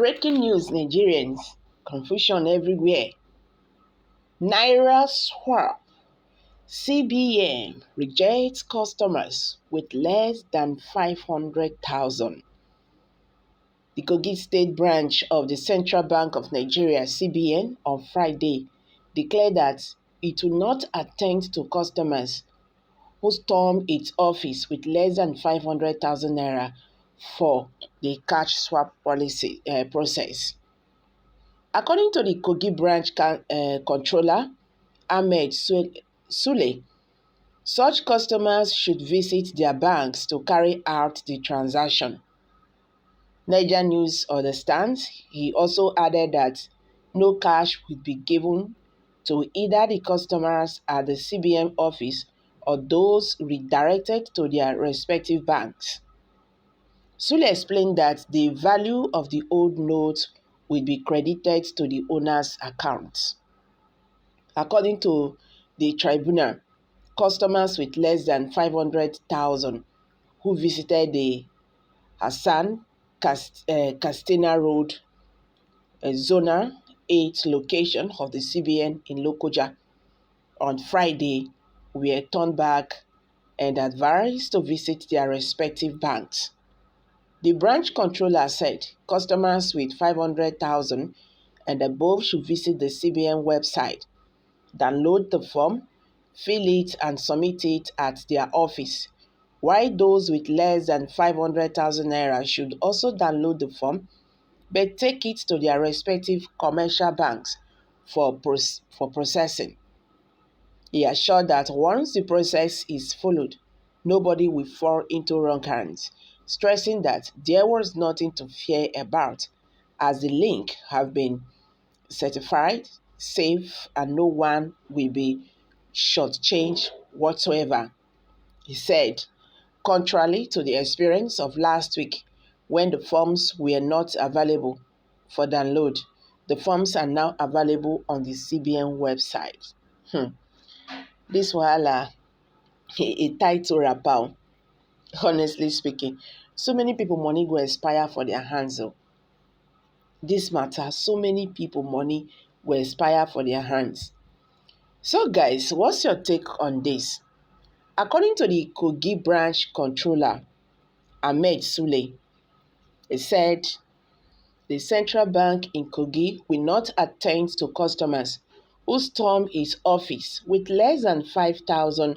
Breaking news, Nigerians. Confusion everywhere. Naira swap. CBN rejects customers with less than 500,000. The Kogi State branch of the Central Bank of Nigeria, CBN, on Friday declared that it will not attend to customers who storm its office with less than 500,000 naira for the cash swap process. According to the Kogi branch controller, Ahmed Sule, such customers should visit their banks to carry out the transaction. Niger News understands. He also added that no cash will be given to either the customers at the CBN office or those redirected to their respective banks. Sule explained that the value of the old note will be credited to the owner's account. According to the tribunal, customers with less than 500,000 who visited the Hassan Castina Road Zona 8 location of the CBN in Lokoja on Friday were turned back and advised to visit their respective banks. The branch controller said customers with 500,000 and above should visit the CBN website, download the form, fill it and submit it at their office, while those with less than 500,000 naira should also download the form but take it to their respective commercial banks for processing. He assured that once the process is followed, nobody will fall into wrong hands, stressing that there was nothing to fear about as the link have been certified, safe, and no one will be shortchanged whatsoever. He said, contrary to the experience of last week when the forms were not available for download, the forms are now available on the CBN website. This wahala, a title wrapper. Honestly speaking, so many people money go expire for their hands. This matter, so many people money will expire for their hands. So guys, what's your take on this? According to the Kogi branch controller, Ahmed Sule, he said the central bank in Kogi will not attend to customers who storm its office with less than 500,000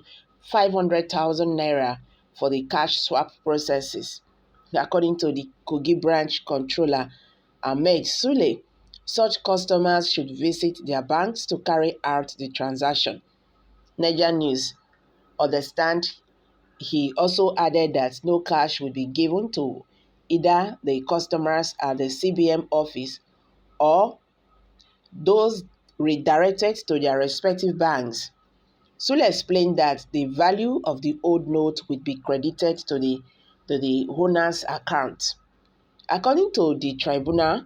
naira for the cash swap processes. According to the Kogi branch controller, Ahmed Sule, such customers should visit their banks to carry out the transaction. Niger News understand. He also added that no cash will be given to either the customers at the CBN office or those redirected to their respective banks. Sule explained that the value of the old note would be credited to the owner's account. According to the tribunal,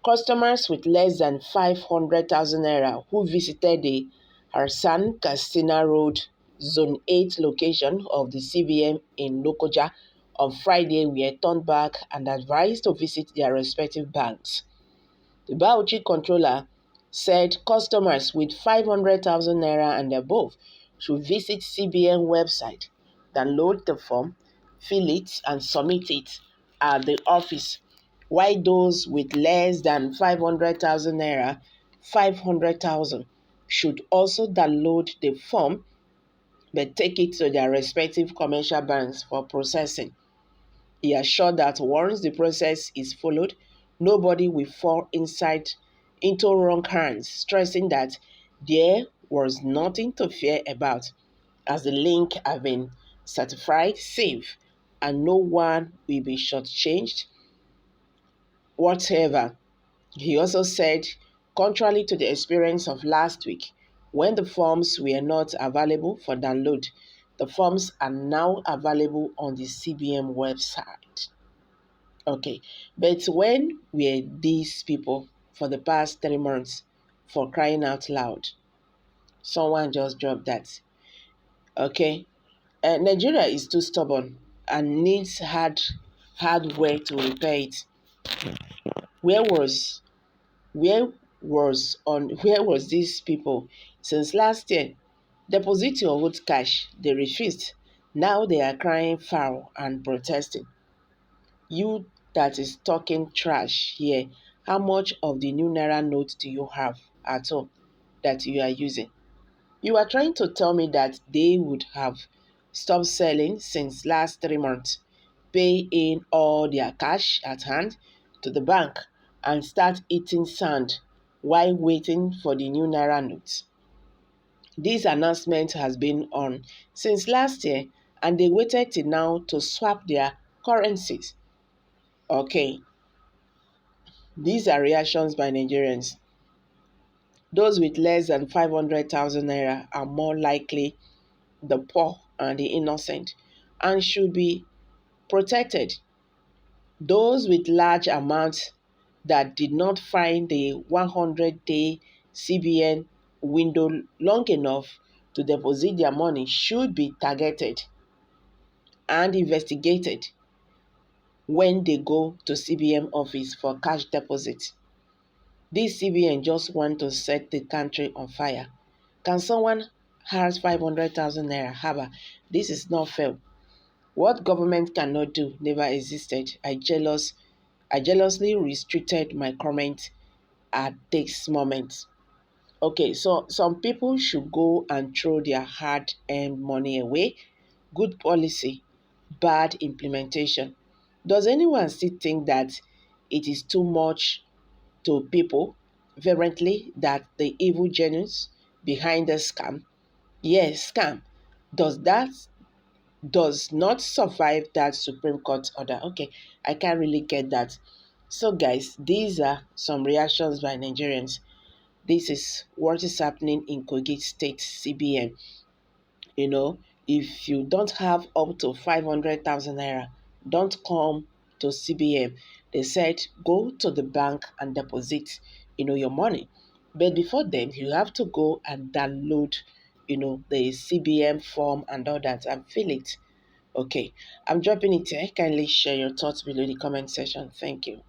customers with less than 500,000 naira who visited the Hassan Castina Road Zone 8 location of the CBN in Lokoja on Friday were turned back and advised to visit their respective banks. The Bauchi controller said customers with 500,000 naira and above should visit CBN website, download the form, fill it and submit it at the office, while those with less than 500,000 naira, 500,000 should also download the form but take it to their respective commercial banks for processing. He assured that once the process is followed, nobody will fall into wrong hands, stressing that there was nothing to fear about as the link have been certified safe and no one will be shortchanged whatever. He also said, contrary to the experience of last week, when the forms were not available for download, the forms are now available on the CBN website. Okay, but when were these people for the past 3 months, for crying out loud? Someone just dropped that. Okay, Nigeria is too stubborn and needs hard way to repair it. Where was where was these people since last year? Deposit your old cash. They refused. Now they are crying foul and protesting. You that is talking trash here, how much of the new Naira note do you have at home that you are using? You are trying to tell me that they would have stopped selling since last 3 months, pay in all their cash at hand to the bank and start eating sand while waiting for the new Naira notes. This announcement has been on since last year and they waited till now to swap their currencies. Okay, these are reactions by Nigerians. Those with less than 500,000 naira are more likely the poor and the innocent and should be protected. Those with large amounts that did not find the 100-day CBN window long enough to deposit their money should be targeted and investigated when they go to CBN office for cash deposit. This CBN just want to set the country on fire. Can someone has 500,000 naira? Haba, this is not fair. What government cannot do never existed. I jealously restricted my comment at this moment. Okay, so some people should go and throw their hard-earned money away. Good policy, bad implementation. Does anyone still think that it is too much to people fervently that the evil genius behind the scam, yes, scam, does that does not survive that Supreme Court order? Okay, I can't really get that. So, guys, these are some reactions by Nigerians. This is what is happening in Kogi State CBN. You know, if you don't have up to 500,000 naira, don't come to CBN. They said go to the bank and deposit, your money. But before then, you have to go and download, the CBN form and all that and fill it. Okay, I'm dropping it here. Kindly share your thoughts below the comment section. Thank you.